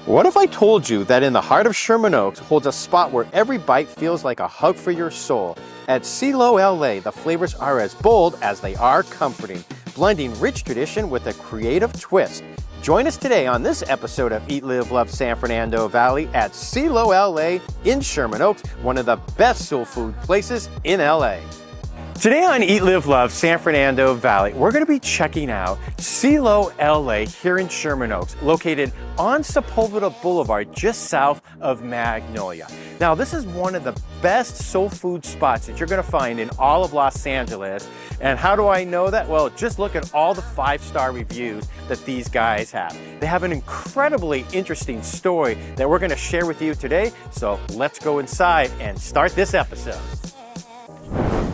What if I told you that in the heart of Sherman Oaks holds a spot where every bite feels like a hug for your soul? At CEA-LO L.A, the flavors are as bold as they are comforting, blending rich tradition with a creative twist. Join us today on this episode of Eat, Live, Love San Fernando Valley at CEA-LO L.A in Sherman Oaks, one of the best soul food places in L.A. Today on Eat, Live, Love San Fernando Valley, we're going to be checking out CEA-LO L.A here in Sherman Oaks, located on Sepulveda Boulevard, just south of Magnolia. Now, this is one of the best soul food spots that you're going to find in all of Los Angeles. And how do I know that? Well, just look at all the 5-star reviews that these guys have. They have an incredibly interesting story that we're going to share with you today. So let's go inside and start this episode.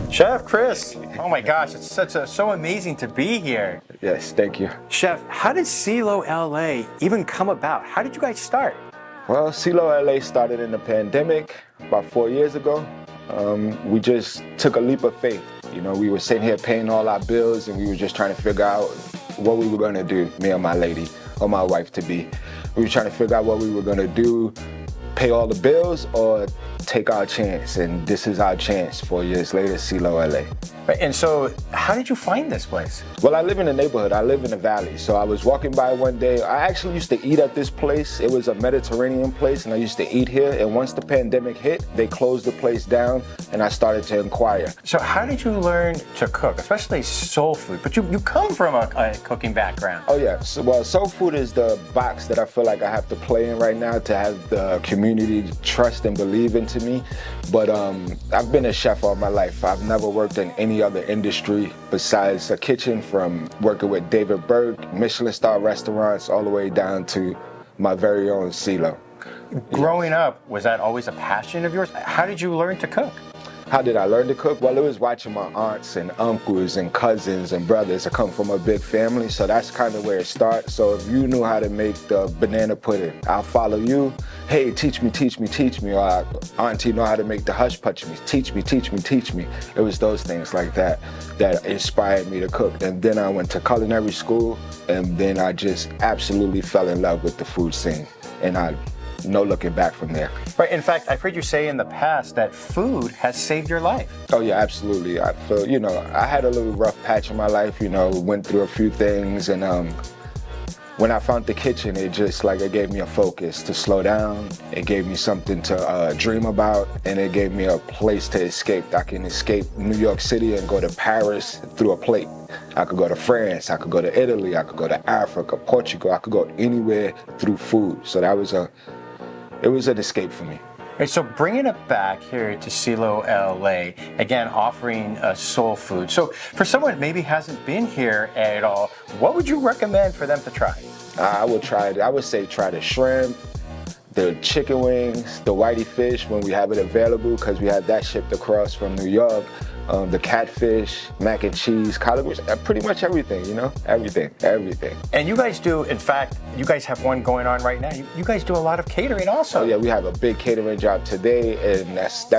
Chef Chris, oh my gosh, it's so amazing to be here. Yes, thank you. Chef, how did CEA-LO L.A even come about? How did you guys start? Well, CEA-LO L.A started in the pandemic about 4 years ago. We just took a leap of faith. You know, we were sitting here paying all our bills and we were just trying to figure out what we were going to do, me and my lady, or my wife to be. We were trying to figure out what we were going to do, pay all the bills or take our chance, and this is our chance. 4 years later, CEA-LO L.A. Right, and so how did you find this place? Well, I live in the neighborhood. I live in the valley. So I was walking by one day. I actually used to eat at this place. It was a Mediterranean place, and I used to eat here. And once the pandemic hit, they closed the place down, and I started to inquire. So how did you learn to cook, especially soul food? But you come from a cooking background. Oh, yeah. Well, soul food is the box that I feel like I have to play in right now to have the community trust and believe into me. But I've been a chef all my life. I've never worked in any other industry besides a kitchen, from working with David Berg, Michelin star restaurants, all the way down to my very own CEA-LO. Growing up, was that always a passion of yours? How did you learn to cook? How did I learn to cook? Well, it was watching my aunts and uncles and cousins and brothers. I come from a big family, so that's kind of where it starts. So if you knew how to make the banana pudding, I'll follow you. Hey, teach me, teach me, teach me. Or auntie know how to make the hush punch me. Teach me, teach me, teach me. It was those things like that that inspired me to cook. And then I went to culinary school, and then I just absolutely fell in love with the food scene. And no looking back from there. Right. In fact, I've heard you say in the past that food has saved your life. Oh yeah, absolutely. I feel, you know, I had a little rough patch in my life, you know, went through a few things, and when I found the kitchen, it just like, it gave me a focus to slow down. It gave me something to dream about, and it gave me a place to escape. I can escape New York City and go to Paris through a plate. I could go to France, I could go to Italy, I could go to Africa, Portugal, I could go anywhere through food. So that was it was an escape for me. Right, so bringing it back here to CEA-LO L.A, again, offering soul food. So for someone that maybe hasn't been here at all, what would you recommend for them to try? I would say try the shrimp, the chicken wings, the whitey fish when we have it available, because we had that shipped across from New York. The catfish, mac and cheese, collard greens, pretty much everything, you know? Everything. And you guys do, in fact, you guys have one going on right now. You guys do a lot of catering also. Oh yeah, we have a big catering job today, and that's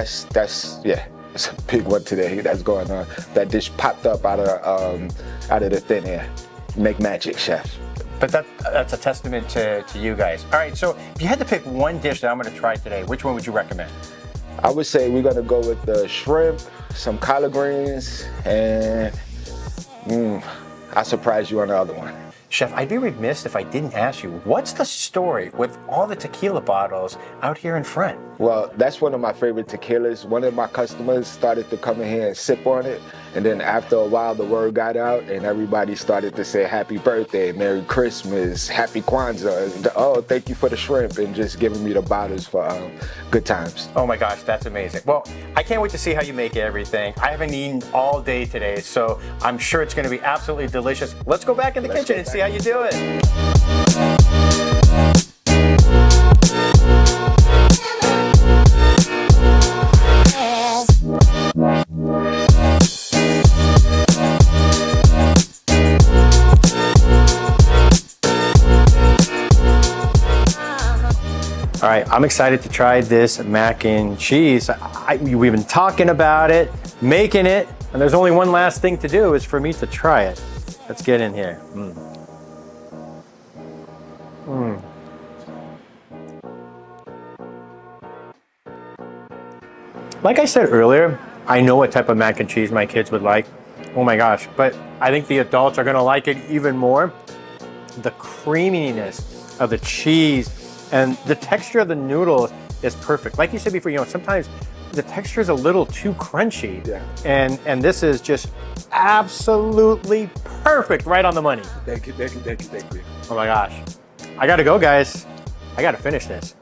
yeah, it's a big one today that's going on. That dish popped up out of the thin air. Make magic, chef. But that's a testament to you guys. All right, so if you had to pick one dish that I'm going to try today, which one would you recommend? I would say we're going to go with the shrimp, some collard greens, and I'll surprise you on the other one. Chef, I'd be remiss if I didn't ask you, what's the story with all the tequila bottles out here in front? Well, that's one of my favorite tequilas. One of my customers started to come in here and sip on it. And then after a while, the word got out and everybody started to say happy birthday, Merry Christmas, Happy Kwanzaa. Oh, thank you for the shrimp, and just giving me the bottles for good times. Oh my gosh, that's amazing. Well, I can't wait to see how you make everything. I haven't eaten all day today, so I'm sure it's going to be absolutely delicious. Let's go back in the kitchen and see how you do it. All right, I'm excited to try this mac and cheese. We've been talking about it, making it, and there's only one last thing to do, is for me to try it. Let's get in here. Like I said earlier, I know what type of mac and cheese my kids would like. Oh my gosh, but I think the adults are gonna like it even more. The creaminess of the cheese and the texture of the noodles is perfect. Like you said before, you know, sometimes the texture is a little too crunchy. Yeah. And this is just absolutely perfect, right on the money. Thank you. Oh my gosh. I gotta go, guys. I gotta finish this.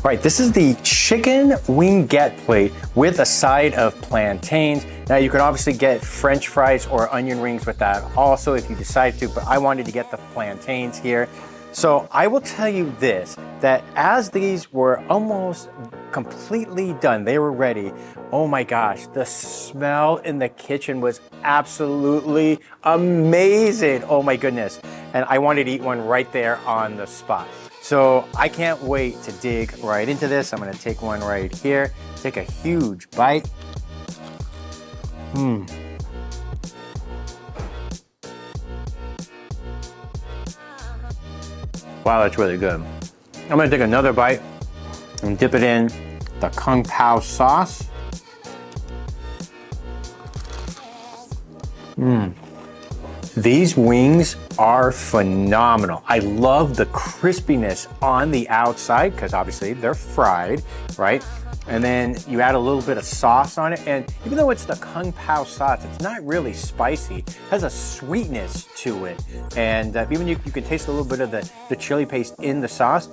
All right, this is the chicken wingette plate with a side of plantains. Now you can obviously get French fries or onion rings with that also if you decide to, but I wanted to get the plantains here. So I will tell you this, that as these were almost completely done, they were ready. Oh my gosh, the smell in the kitchen was absolutely amazing. Oh my goodness. And I wanted to eat one right there on the spot. So I can't wait to dig right into this. I'm gonna take one right here, take a huge bite. Wow, that's really good. I'm gonna take another bite and dip it in the Kung Pao sauce. These wings are phenomenal. I love the crispiness on the outside because obviously they're fried, right? And then you add a little bit of sauce on it. And even though it's the Kung Pao sauce, it's not really spicy. It has a sweetness to it. And even you can taste a little bit of the chili paste in the sauce.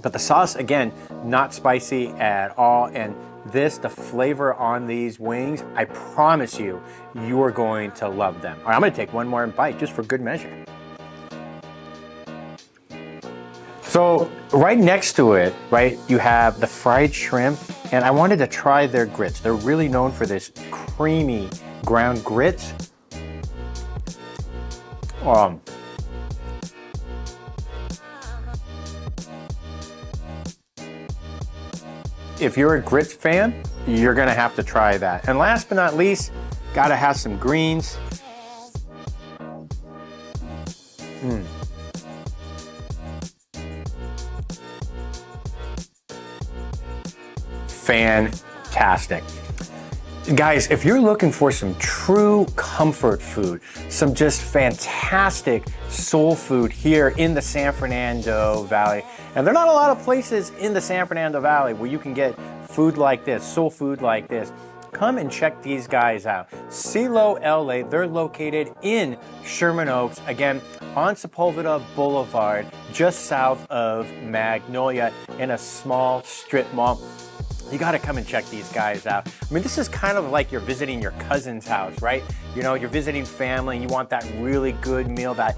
But the sauce, again, not spicy at all. And the flavor on these wings, I promise you, you're going to love them. All right, I'm gonna take one more bite just for good measure. So right next to it, right, you have the fried shrimp, and I wanted to try their grits. They're really known for this creamy ground grits. If you're a grits fan, you're gonna have to try that. And last but not least, gotta have some greens. Fantastic. Guys, if you're looking for some true comfort food, some just fantastic soul food here in the San Fernando Valley, and there are not a lot of places in the San Fernando Valley where you can get food like this, soul food like this, come and check these guys out. CEA-LO L.A, they're located in Sherman Oaks, again, on Sepulveda Boulevard, just south of Magnolia in a small strip mall. You gotta come and check these guys out. I mean, this is kind of like you're visiting your cousin's house, right? You know, you're visiting family and you want that really good meal that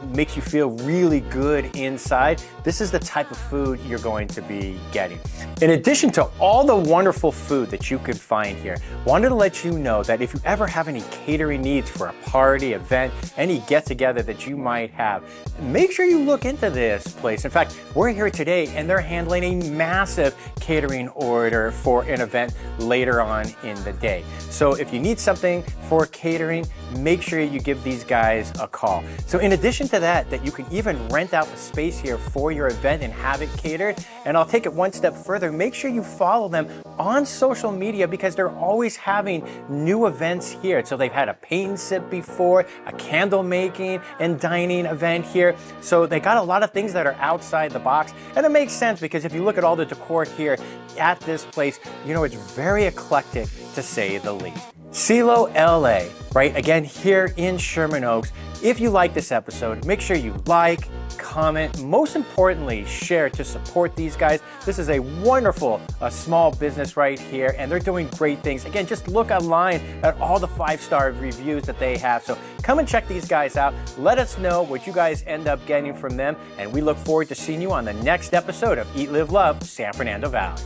makes you feel really good inside. This is the type of food you're going to be getting. In addition to all the wonderful food that you can find here, wanted to let you know that if you ever have any catering needs for a party, event, any get-together that you might have, make sure you look into this place. In fact, we're here today and they're handling a massive catering order for an event later on in the day. So if you need something for catering, make sure you give these guys a call. So in addition to that you can even rent out the space here for your event and have it catered. And I'll take it one step further. Make sure you follow them on social media because they're always having new events here. So they've had a paint and sip before, a candle making and dining event here. So they got a lot of things that are outside the box. And it makes sense because if you look at all the decor here at this place, you know, it's very eclectic to say the least. CEA-LO L.A, right? Again, here in Sherman Oaks. If you like this episode, make sure you like, comment, most importantly, share to support these guys. This is a wonderful small business right here, and they're doing great things. Again, just look online at all the 5-star reviews that they have. So come and check these guys out. Let us know what you guys end up getting from them, and we look forward to seeing you on the next episode of Eat, Live, Love, San Fernando Valley.